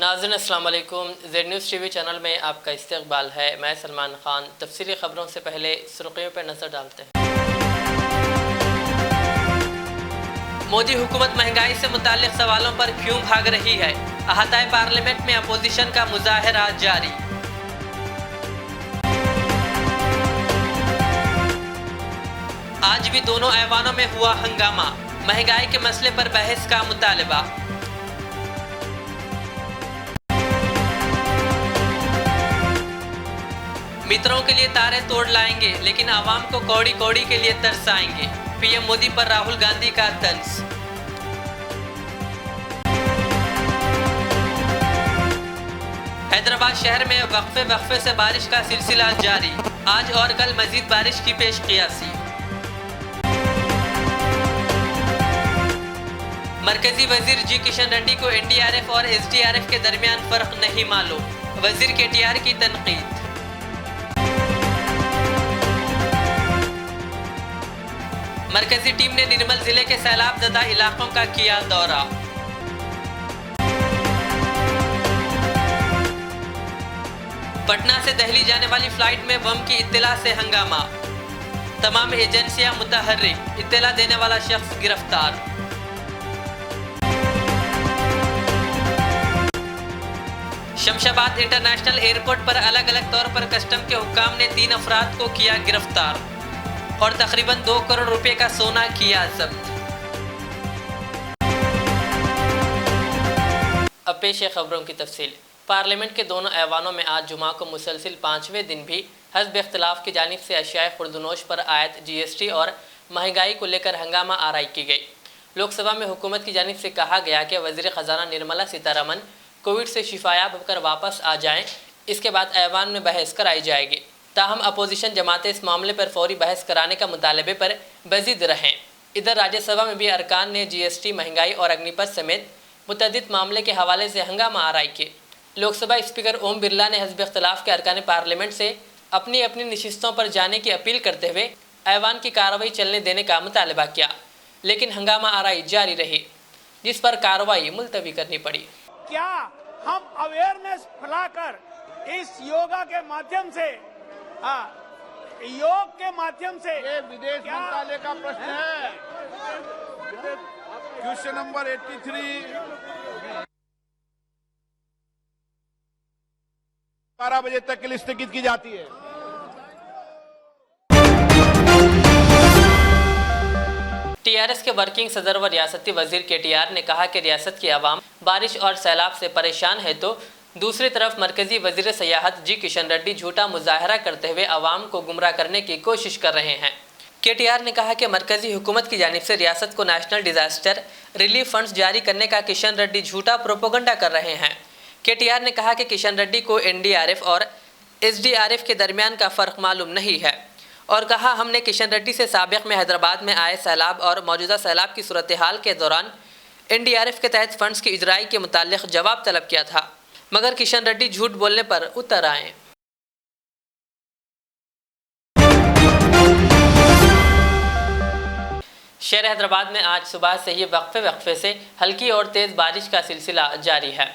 नाज़रीन अस्सलाम वालेकुम। ज़ेड न्यूज़ टीवी चैनल में आपका इस्तकबाल है। मैं सलमान खान। तफसीली खबरों से पहले सुर्खियों पर नज़र डालते हैं। मोदी हुकूमत महंगाई से मुताल्लिक सवालों पर क्यों भाग रही है? अहाताए पार्लियामेंट में अपोजिशन का मुजाहरा जारी। आज भी दोनों ऐवानों में हुआ हंगामा। महंगाई के मसले पर बहस का मुतालबा। मित्रों के लिए तारे तोड़ लाएंगे, लेकिन आवाम को कौड़ी कौड़ी के लिए तरसाएंगे। पीएम मोदी पर राहुल गांधी का तंज। हैदराबाद शहर में वक्फे से बारिश का सिलसिला जारी। आज और कल मजीद बारिश की पेशकियासी। मरकजी वजीर जी किशन रेड्डी को एनडीआरएफ और एसडीआरएफ के दरमियान फर्क नहीं मालूम। वजीर केटीआर की तनकीद। मरकजी टीम ने निर्मल जिले के सैलाब ज़दा इलाकों का किया दौरा। पटना से दिल्ली जाने वाली फ्लाइट में बम की इत्तला से हंगामा। तमाम एजेंसियां मुतहर्रिक। इत्तला देने वाला शख्स गिरफ्तार। शमशाबाद इंटरनेशनल एयरपोर्ट पर अलग अलग तौर पर कस्टम के हुक्काम ने 3 अफराद को किया गिरफ्तार और तकरीबन 2 करोड़ रुपए का सोना किया जब्त। अब पेश है खबरों की तफसील। पार्लियामेंट के दोनों ऐवानों में आज जुमा को मुसलसिल 5वें दिन भी हस्ब इख्तिलाफ की जानिब से अशियाए खुर्दनोश पर आयत जीएसटी और महंगाई को लेकर हंगामा आराई की गई। लोकसभा में हुकूमत की जानिब से कहा गया कि वज़ीर ख़जाना निर्मला सीतारमन कोविड से शिफायाब होकर वापस आ जाएं, इसके बाद ऐवान में बहस कराई जाएगी। ताहम अपोजिशन जमातें इस मामले पर फौरी बहस कराने का मुतालबे पर बज़िद रहें। इधर राज्यसभा में भी अरकान ने जीएसटी, महंगाई और अग्निपथ समेत मुतअद्दिद मामले के हवाले से हंगामा आराई किए। लोकसभा स्पीकर ओम बिरला ने हस्ब इख्तिलाफ के अरकान पार्लियामेंट से अपनी अपनी नशिस्तों पर जाने की अपील करते हुए ऐवान की कार्रवाई चलने देने का मुतालबा किया, लेकिन हंगामा आराई जारी रही, जिस पर कार्रवाई मुलतवी करनी पड़ी। क्या हम अवेयरनेस फैलाकर इस योगा के माध्यम से योग के माध्यम से ये विदेश मंत्रालय का प्रश्न है। क्वेश्चन नंबर 83 12 बजे तक के लिए स्थगित की जाती है। टीआरएस के वर्किंग सदर व रियासती वजीर केटीआर ने कहा कि रियासत की आवाम बारिश और सैलाब से परेशान है, तो दूसरी तरफ मरकजी वजीर सियाहत जी किशन रेड्डी झूठा मुजाहरा करते हुए आवाम को गुमराह करने की कोशिश कर रहे हैं। केटीआर ने कहा कि मरकजी हुकूमत की जानिब से रियासत को नेशनल डिजास्टर रिलीफ फंड्स जारी करने का किशन रेड्डी झूठा प्रोपोगंडा कर रहे हैं। केटीआर ने कहा कि किशन रेड्डी को एनडीआरएफ और एसडीआरएफ के दरमियान का फ़र्क मालूम नहीं है और कहा, हमने किशन रेड्डी से साबिक में हैदराबाद में आए सैलाब और मौजूदा सैलाब की सूरत हाल के दौरान एनडीआरएफ के तहत फंड्स की इजराई के मुताल्लिक जवाब तलब किया था, मगर किशन रेड्डी झूठ बोलने पर उतर आए। शहर हैदराबाद में आज सुबह से ही वक्फे से हल्की और तेज़ बारिश का सिलसिला जारी है।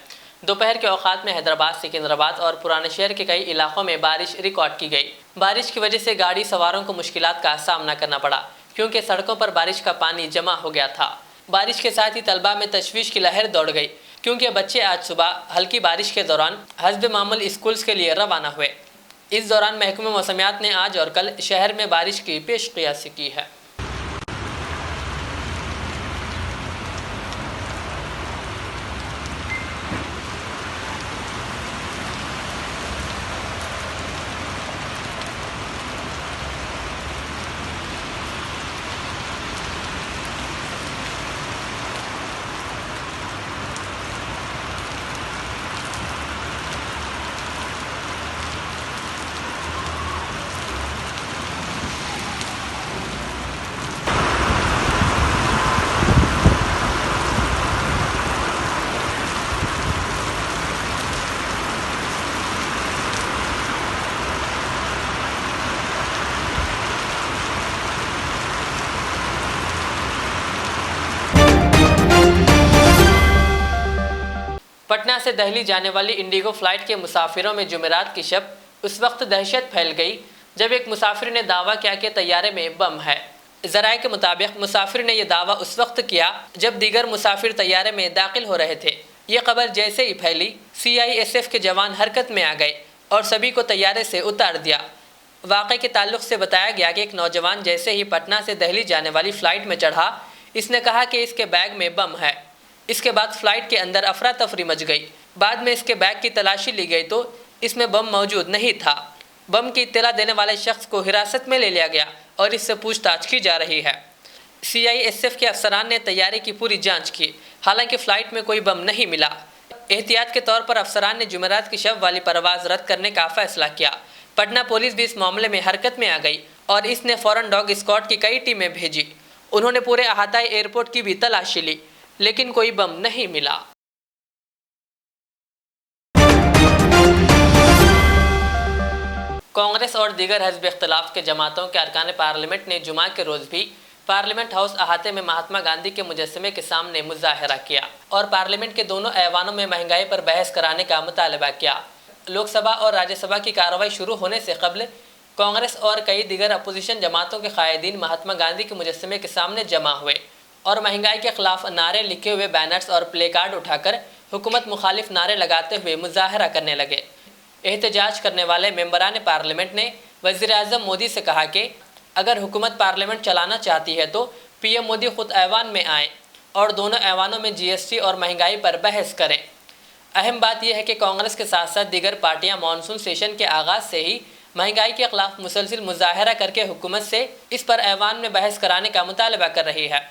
दोपहर के औकात में हैदराबाद, सिकंदराबाद और पुराने शहर के कई इलाकों में बारिश रिकॉर्ड की गई। बारिश की वजह से गाड़ी सवारों को मुश्किलात का सामना करना पड़ा, क्योंकि सड़कों पर बारिश का पानी जमा हो गया था। बारिश के साथ ही तलबा में तशवीश की लहर दौड़ गई, क्योंकि बच्चे आज सुबह हल्की बारिश के दौरान हस्ब मामूल स्कूल्स के लिए रवाना हुए। इस दौरान महकमे मौसमियात ने आज और कल शहर में बारिश की पेशकियासी की है। पटना से दिल्ली जाने वाली इंडिगो फ्लाइट के मुसाफिरों में जुमेरात की शब उस वक्त दहशत फैल गई जब एक मुसाफिर ने दावा किया कि तैयारे में बम है। ज़राए के मुताबिक मुसाफिर ने यह दावा उस वक्त किया जब दीगर मुसाफिर तैयारे में दाखिल हो रहे थे। ये खबर जैसे ही फैली CISF के जवान हरकत में आ गए और सभी को तैयारे से उतार दिया। वाक़े के ताल्लुक से बताया गया कि एक नौजवान जैसे ही पटना से दिल्ली जाने वाली फ़्लाइट में चढ़ा, इसने कहा कि इसके बैग में बम है। इसके बाद फ़्लाइट के अंदर अफरा तफरी मच गई। बाद में इसके बैग की तलाशी ली गई तो इसमें बम मौजूद नहीं था। बम की इत्तला देने वाले शख्स को हिरासत में ले लिया गया और इससे पूछताछ की जा रही है। CISF के अफसरान ने तैयारी की पूरी जांच की, हालांकि फ़्लाइट में कोई बम नहीं मिला। एहतियात के तौर पर अफसरान ने जुमेरात की शब वाली परवाज़ रद्द करने का फैसला किया। पटना पुलिस भी इस मामले में हरकत में आ गई और इसने फ़ौरन डॉग स्क्वाड की कई टीमें भेजी। उन्होंने पूरे अहाताई एयरपोर्ट की भी तलाशी ली, लेकिन कोई बम नहीं मिला। कांग्रेस और दीगर हिज़्ब इख्तिलाफ के जमातों के अरकान पार्लियामेंट ने जुमा के रोज़ भी पार्लियामेंट हाउस अहाते में महात्मा गांधी के मुजस्समे के सामने मुजाहरा किया और पार्लियामेंट के दोनों ऐवानों में महंगाई पर बहस कराने का मुतालबा किया। लोकसभा और राज्यसभा की कार्रवाई शुरू होने से कबल कांग्रेस और कई दीगर अपोजिशन जमातों के कायदीन महात्मा गांधी के मुजस्समे के सामने जमा हुए और महंगाई के खिलाफ नारे लिखे हुए बैनर्स और प्ले कार्ड उठाकर हुकूमत मुखालिफ नारे लगाते हुए मुजाहरा करने लगे। एहतजाज करने वाले मेंबरान पार्लियामेंट ने वज़ीर-ए-आज़म मोदी से कहा कि अगर हुकूमत पार्लियामेंट चलाना चाहती है तो PM मोदी खुद ऐवान में आएँ और दोनों ऐवानों में GST और महंगाई पर बहस करें। अहम बात यह है कि कांग्रेस के साथ साथ दीगर पार्टियां मानसून सेशन के आगाज़ से ही महंगाई के खिलाफ मुसलसिल मुजाहरा करके हुकूमत से इस पर ऐवान में बहस कराने का मुतालबा कर रही है।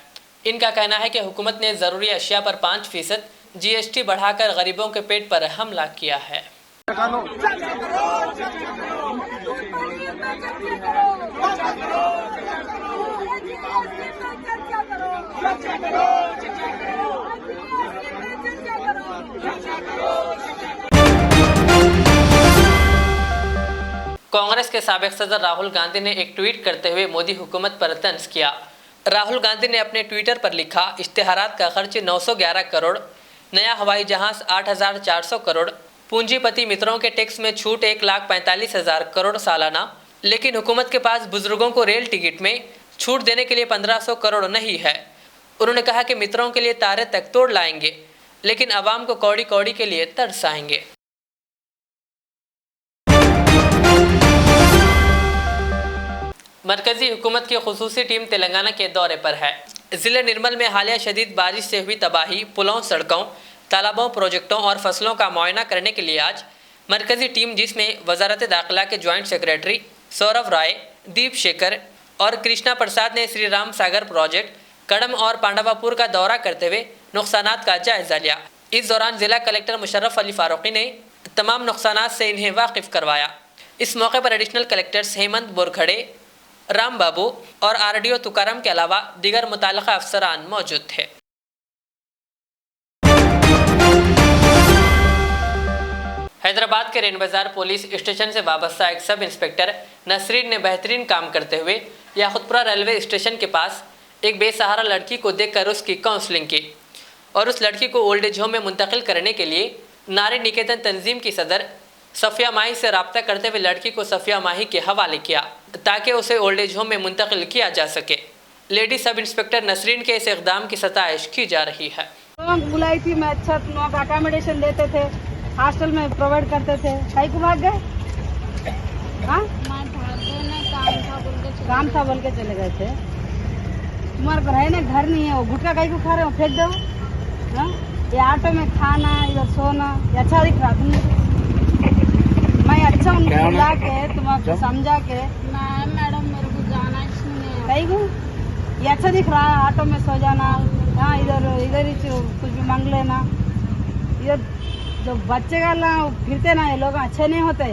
इनका कहना है कि हुकूमत ने ज़रूरी अशिया पर 5% GST बढ़ाकर गरीबों के पेट पर हमला किया है। कांग्रेस के साबिक सदर राहुल गांधी ने एक ट्वीट करते हुए मोदी हुकूमत पर तंज किया। राहुल गांधी ने अपने ट्विटर पर लिखा, इश्तिहारात का खर्च 911 करोड़, नया हवाई जहाज 8,400 करोड़, पूंजीपति मित्रों के टैक्स में छूट 1,45,000 करोड़ सालाना, लेकिन हुकूमत के पास बुजुर्गों को रेल टिकट में छूट देने के लिए 1,500 करोड़ नहीं है। उन्होंने कहा कि मित्रों के लिए तारे तक तोड़ लाएंगे, लेकिन आवाम को कौड़ी कौड़ी के लिए तरसाएंगे। मरकजी हुकूमत की खुसूसी टीम तेलंगाना के दौरे पर है। ज़िले निर्मल में हालिया शदीद बारिश से हुई तबाही, पुलों, सड़कों, तालाबों, प्रोजेक्टों और फसलों का मुआयना करने के लिए आज मरकजी टीम, जिसमें वजारत दाखिला के जॉइंट सेक्रेटरी सौरभ राय, दीप शेखर और कृष्णा प्रसाद ने श्री राम सागर प्रोजेक्ट, कड़म और पांडवापुर का दौरा करते हुए नुकसानात का जायजा लिया। इस दौरान जिला कलेक्टर मुशर्रफ अली फारूकी ने तमाम नुकसानात से इन्हें वाकिफ करवाया। इस मौके पर एडिशनल कलेक्टर्स हेमंत बोरखड़े, राम बाबू और RDO तुकाराम के अलावा दीगर मुताल्लिका अफसरान मौजूद थे। हैदराबाद के रेन बाजार पुलिस स्टेशन से वाबस्ता एक सब इंस्पेक्टर नसरीन ने बेहतरीन काम करते हुए याकुतपुरा रेलवे स्टेशन के पास एक बेसहारा लड़की को देखकर उसकी काउंसलिंग की और उस लड़की को ओल्ड एज होम में मुंतकिल करने के लिए नारी निकेतन तंजीम की सदर सफ़िया माही से रब्ता करते हुए लड़की को सफ़िया माही के हवाले किया ताकि उसे ओल्ड एज होम में मुंतकिल किया जा सके। लेडी सब इंस्पेक्टर नसरीन के इस इक़दाम की सताइश की जा रही है। बुलाई थी, मैं अच्छा अकोमोडेशन देते थे, हॉस्टल में प्रोवाइड करते थे, कहीं को भाग गए? काम था बोल के चले गए थे। तुम्हारे घर है ना, घर नहीं है, वो गुटखा कहीं को खा रहे हो, फेंक दो। ये ऑटो में खाना, इधर सोना, ये अच्छा दिख रहा तुमने? मैं अच्छा उनको बुला के तुम्हारा समझा के, मैडम मेरे को जाना इसमें कहीं को, ये अच्छा दिख रहा है, ऑटो में सो जाना, हाँ इधर इधर ही कुछ भी मांग लेना। इधर जो बच्चे का ना फिरते ना, ये लोग अच्छे नहीं होते,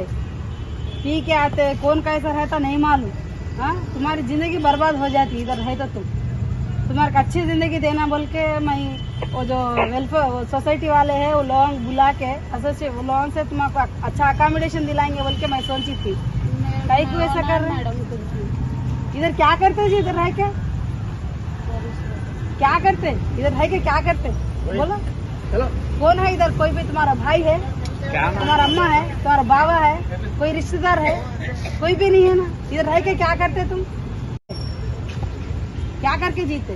पी के आते, कौन कैसा रहता नहीं मालूम। हाँ, तुम्हारी जिंदगी बर्बाद हो जाती इधर है तो तुम्हारे अच्छी जिंदगी देना बोल के मैं वो जो वेलफेयर सोसाइटी वाले हैं वो लोग बुला के वो लोगों से तुम्हारा अच्छा अकोमोडेशन दिलाएंगे बोल के मैं सोची थी। कहीं को ऐसा कर रहे हैं? इधर क्या करते जी? इधर रह के क्या करते? इधर रह के क्या करते? बोलो। कौन है इधर? कोई भी तुम्हारा भाई है, तुम्हारा अम्मा है, तुम्हारा बाबा है, कोई रिश्तेदार है? कोई भी नहीं है ना। इधर रह के क्या करते तुम? क्या करके जीते?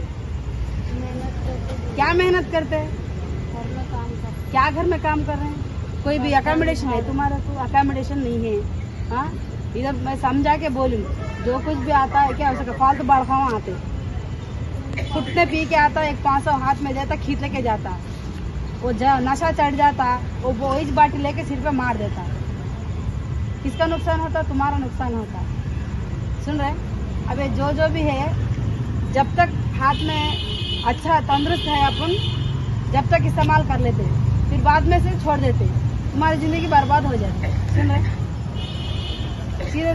क्या मेहनत करते हैं? क्या घर में काम कर रहे हैं? कोई भी अकोमोडेशन है तुम्हारा? तो अकोमोडेशन नहीं है। हाँ, इधर मैं समझा के बोलूँ, जो कुछ भी आता है क्या हो सके, फालतू बड़खावा आते, कुटने पी के आता, एक 500 हाथ में देता, खींच लेके जाता, वो नशा चढ़ जाता, वो इस बाटी लेके सिर पे मार देता। किसका नुकसान होता? तुम्हारा नुकसान होता। सुन रहे? अबे जो भी है, जब तक हाथ में अच्छा तंदुरुस्त है अपन, जब तक इस्तेमाल कर लेते, फिर बाद में से छोड़ देते, तुम्हारी जिंदगी बर्बाद हो जाती। सुन रहे?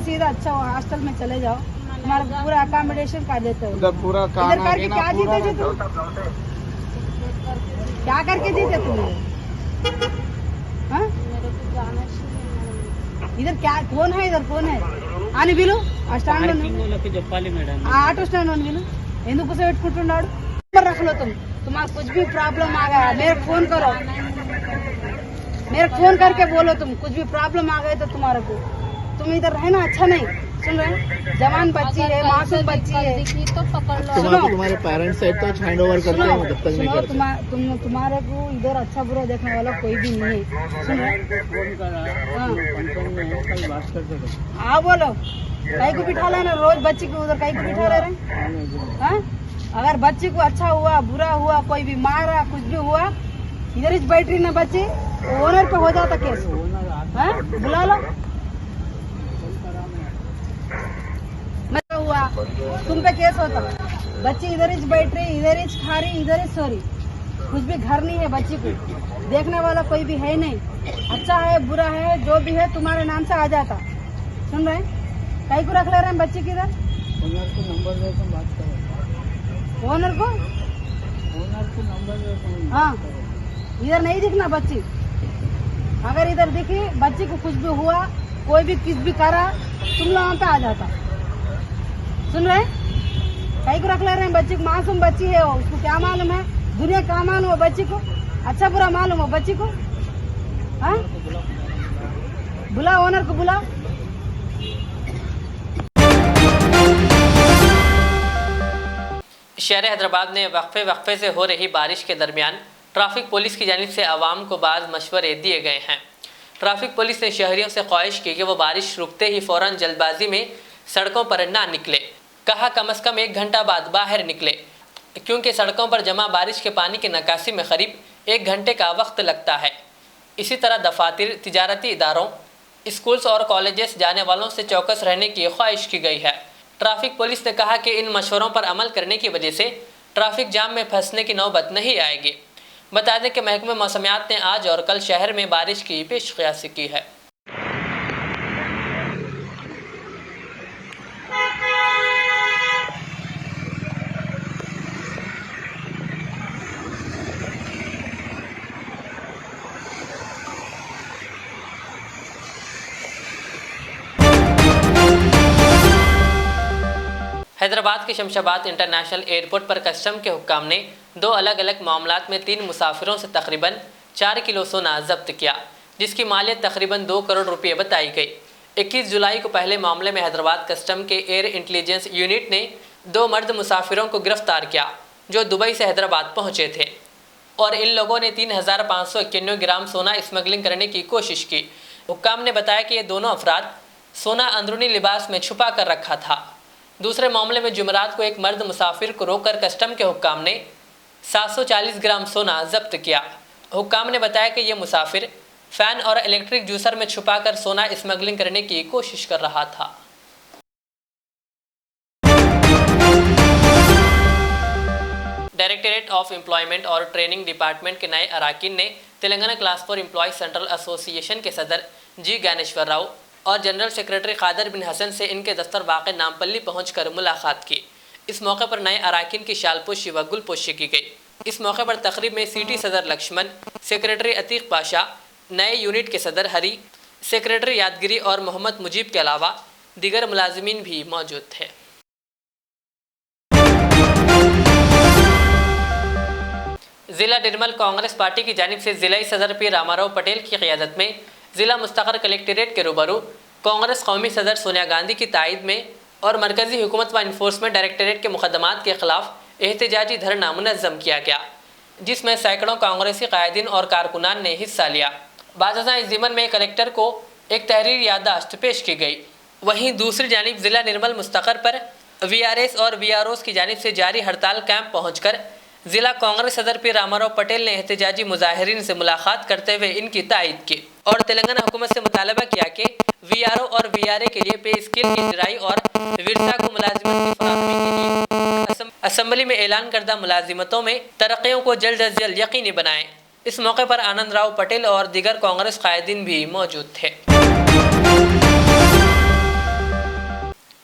सीधा अच्छा हॉस्टल में चले जाओ, तुम्हारा पूरा अकोमोडेशन कर देते हो। उधर पूरा इधर करके क्या जीते थे तुम? क्या करके जीते तुम? हाँ? इधर क्या कौन है? इधर कौन है? आने बिलो स्टैंड ఆటో స్టాండ్ అని बिलो ఎందుకు కూర్చోబెట్టుకుంటున్నాడు? नंबर रख लो तुम। तुम्हारा कुछ भी प्रॉब्लम आ गया मेरे फोन करो, मेरे फोन करके बोलो, तुम कुछ भी प्रॉब्लम आ गए तो तुम्हारे को, तुम इधर रहना अच्छा नहीं। सुन रहे? जवान बच्ची है, मासूम बच्ची है, तो पकड़ लो। सुनो, तुम्हारे पेरेंट्स साइड तो हैंड ओवर करते हैं, जब तक नहीं करते। तुम्हारे को इधर अच्छा बुरा देखने वाला कोई भी नहीं है। सुन रहे? हाँ बोलो, कहीं को बिठा लेना, रोज बच्ची को उधर कहीं को बिठा ले रहे? हाँ? अगर बच्ची को अच्छा हुआ, बुरा हुआ, कोई भी मारा, कुछ भी हुआ, इधर ही बैठ रही ना बच्ची, ओनर पे हो जाता केस। हाँ? बुला लो। हुआ तुम पे केस होता। बच्ची इधर ही बैठ रही, इधर ही खा रही, इधर ही सो रही, कुछ भी घर नहीं है, बच्ची को देखने वाला कोई भी है नहीं। अच्छा है बुरा है जो भी है तुम्हारे नाम से आ जाता। सुन रहे? कहीं को रख ले रहे हैं बच्ची की? इधर ओनर को नंबर दे, बात करो। ओनर को नंबर दे। हाँ, इधर नहीं दिखना बच्ची। अगर इधर दिखी बच्ची को कुछ भी हुआ, कोई भी किस भी करा, तुम लोगों पे आ जाता। सुन रहे? कहीं को रख ले रहे हैं बच्ची को? मासूम बच्ची है वो, उसको क्या मालूम है दुनिया, क्या मालूम है बच्ची को? अच्छा बुरा मालूम है बच्ची को? हाँ? बुला ओनर को, बुला। शहर हैदराबाद में वक्फे से हो रही बारिश के दरमियान ट्रैफिक पुलिस की जानिब से आवाम को बाज़ मशवरे दिए गए हैं। ट्रैफिक पुलिस ने शहरियों से ख्वाहिश की कि वो बारिश रुकते ही फ़ौरन जल्दबाजी में सड़कों पर ना निकले। कहा कम से कम 1 घंटा बाद बाहर निकले, क्योंकि सड़कों पर जमा बारिश के पानी की निकासी में करीब 1 घंटे का वक्त लगता है। इसी तरह दफातर, तिजारती इदारों, स्कूल्स और कॉलेजेस जाने वालों से चौकस रहने की ख्वाहिश की गई है। ट्रैफिक पुलिस ने कहा कि इन मशवरों पर अमल करने की वजह से ट्रैफिक जाम में फंसने की नौबत नहीं आएगी। बता दें कि महकमे मौसमियात ने आज और कल शहर में बारिश की पेशकयासी की है। हैदराबाद के शमशाबाद इंटरनेशनल एयरपोर्ट पर कस्टम के हुक्काम ने 2 अलग अलग मामलात में 3 मुसाफिरों से तकरीबन 4 किलो सोना जब्त किया, जिसकी मालियत तकरीबन 2 करोड़ रुपये बताई गई। 21 जुलाई को पहले मामले में हैदराबाद कस्टम के एयर इंटेलिजेंस यूनिट ने 2 मर्द मुसाफिरों को गिरफ्तार किया जो दुबई से हैदराबाद पहुंचे थे, और इन लोगों ने 3591 ग्राम सोना स्मगलिंग करने की कोशिश की। हुक्काम ने बताया कि ये दोनों अफराद सोना अंदरूनी लिबास में छुपा कर रखा था। दूसरे मामले में जुमेरात को एक मर्द मुसाफिर को रोककर कस्टम के हुक्काम ने 740 ग्राम सोना जब्त किया। हुक्काम ने बताया कि यह मुसाफिर फैन और इलेक्ट्रिक जूसर में छुपाकर सोना स्मगलिंग करने की कोशिश कर रहा था। डायरेक्टरेट ऑफ एम्प्लॉयमेंट और ट्रेनिंग डिपार्टमेंट के नए अराकीन ने Telangana class 4 employ central association के सदर जी ज्ञानेश्वर राव और जनरल सेक्रेटरी कादर बिन हसन से इनके दफ्तर वाक़ नामपल्ली पहुंचकर मुलाकात की। इस मौके पर नए अराकीन की शालपोशी व गुलपोशी की गई। इस मौके पर तकरीब में सिटी सदर लक्ष्मण, सेक्रेटरी अतीक पाशा, नए यूनिट के सदर हरी, सेक्रेटरी यादगिरी और मोहम्मद मुजीब के अलावा दीगर मुलाजिमीन भी मौजूद थे। जिला निर्मल कांग्रेस पार्टी की जानिब से जिला सदर पी रामाराव पटेल की क़ियादत में जिला मुस्तक़र कलेक्ट्रेट के रूबरू कांग्रेस कौमी सदर सोनिया गांधी की तायद में और मरकजी हुकूमत व इन्फोर्समेंट डायरेक्टरेट के मुकदमात के खिलाफ एहतजाजी धरना मुनज़्ज़म किया गया, जिसमें सैकड़ों कांग्रेसी कायदीन और कारकुनान ने हिस्सा लिया। बाज़ इस ज़िमन में कलेक्टर को एक तहरीर याददाश्त पेश की गई। वहीं दूसरी जानिब जिला निर्मल मुस्तक़र पर VRS और VROs की जानिब से जारी हड़ताल कैंप पहुँचकर जिला कांग्रेस सदर पी रामाराव पटेल ने एहतजाजी मुजाहिरीन से मुलाकात करते हुए इनकी तायद की और तेलंगाना हुकूमत से मुतालबा किया कि VRO और VRA के लिए पे स्केल की इजराई और विरसा को मुलाजिमत की फराहमी के लिए असम्बली में ऐलान करदा मुलाजिमतों में तरक्कियों को जल्द अज जल्द यकीनी बनाएं। इस मौके पर आनंद राव पटेल और दीगर कांग्रेस कायदीन भी मौजूद थे।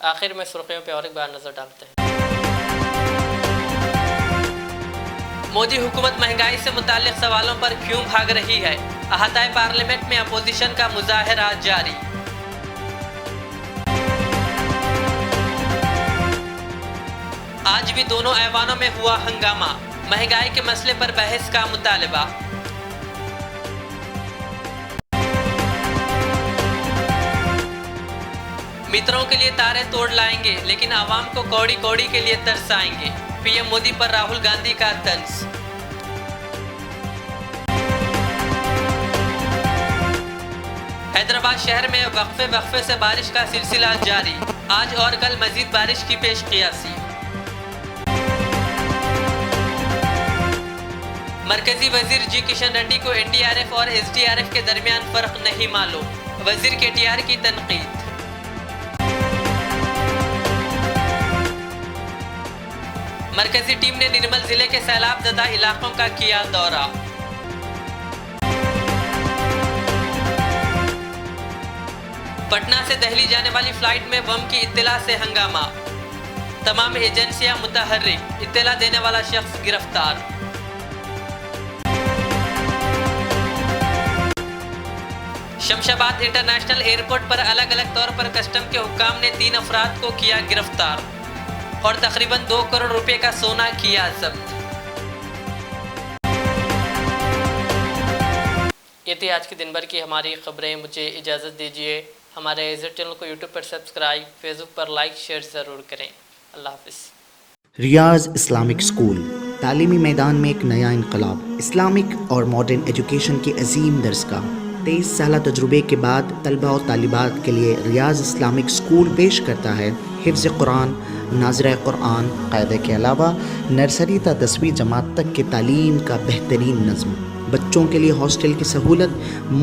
आखिर में सुर्खियों पर और एक बार नजर डालते हैं। मोदी हुकूमत महंगाई से मुताल्लिक सवालों पर क्यों भाग रही है? अहाताए पार्लियामेंट में अपोजिशन का मुजाहरा जारी। आज भी दोनों ऐवानों में हुआ हंगामा, महंगाई के मसले पर बहस का मुतालबा। मित्रों के लिए तारे तोड़ लाएंगे लेकिन आवाम को कौड़ी कौड़ी के लिए तरसाएंगे, पीएम मोदी पर राहुल गांधी का तंज। हैदराबाद शहर में वक्फे से बारिश का सिलसिला जारी, आज और कल मजीद बारिश की पेशकियासी। मरकजी वजीर जी किशन रेड्डी को NDRF और SDRF के दरमियान फर्क नहीं मालूम, वजीर KTR की तनकीद। मरकजी टीम ने निर्मल जिले के सैलाब ज़दा इलाकों का किया दौरा। पटना से दिल्ली जाने वाली फ्लाइट में बम की इत्तला से हंगामा, तमाम एजेंसियां मुतहर्रिक, इत्तला देने वाला शख्स गिरफ्तार। शमशाबाद इंटरनेशनल एयरपोर्ट पर अलग अलग तौर पर कस्टम के हुक्काम ने 3 अफराद को किया गिरफ्तार और तकरीबन 2 करोड़ रुपए का सोना किया जब्त। ये थी आज की दिन भर की हमारी खबरें। मुझे इजाज़त दीजिए। हमारे चैनल को यूट्यूब पर सब्सक्राइब, फेसबुक पर लाइक शेयर ज़रूर करें। अल्लाह हाफ़िज़। रियाज इस्लामिक स्कूल तालीमी मैदान में एक नया इनकलाब, इस्लामिक और मॉडर्न एजुकेशन की अजीम दरसगाह। 23 साल तजुर्बे के बाद तलबा और तालिबात के लिए रियाज इस्लामिक स्कूल पेश करता है हिफ्ज़ कुरान, नाज़िरा कुरान क़ायदे के अलावा नर्सरी ता 10वीं जमात तक की तालीम का बेहतरीन नज़्म। बच्चों के लिए हॉस्टल की सहूलत,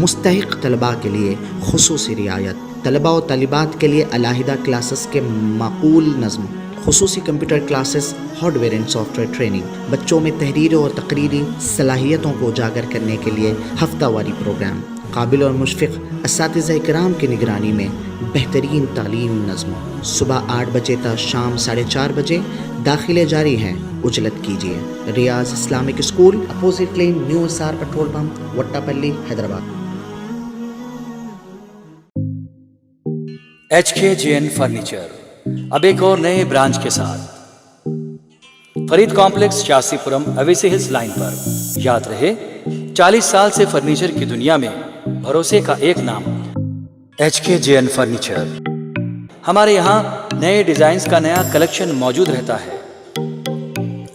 मुस्तहिक़ तलबा के लिए खुसूसी रियायत, तलबा और तालिबात के लिए अलहदा क्लासेस के माकूल नज़्म, खुसूसी computer classes, hardware and software training. बच्चों में तहरीरी और तकरीरी सलाहियतों को उजागर करने के लिए हफ्तावारी प्रोग्राम, काबिल और मुशफ़िक़ असातिज़ा इकराम की निगरानी में बेहतरीन तालीम नज़्म। सुबह 8 बजे तक शाम 4:30 बजे दाखिले जारी हैं, उजलत कीजिए। Riyaz Islamic school, opposite lane, new SR petrol pump, Wattapally, Hyderabad. HKJN furniture अब एक और नए ब्रांच के साथ Farid complex, Shastripuram, Owaisi hills line पर। याद रहे, 40 साल से फर्नीचर की दुनिया में भरोसे का एक नाम HKJN फर्नीचर। हमारे यहाँ नए डिजाइन का नया कलेक्शन मौजूद रहता है।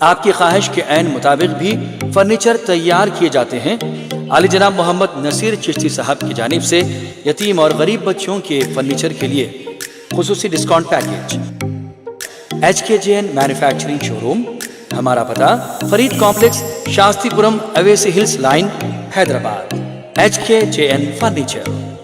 आपकी ख्वाहिश के ऐन मुताबिक भी फर्नीचर तैयार किए जाते हैं। आली जनाब मोहम्मद नसीर चिश्ती साहब की जानिब से यतीम और गरीब बच्चों के फर्नीचर के लिए खुसूसी discount package. HKJN manufacturing showroom, हमारा पता Farid complex, Shastripuram, Owaisi hills line, Hyderabad. HKJN furniture.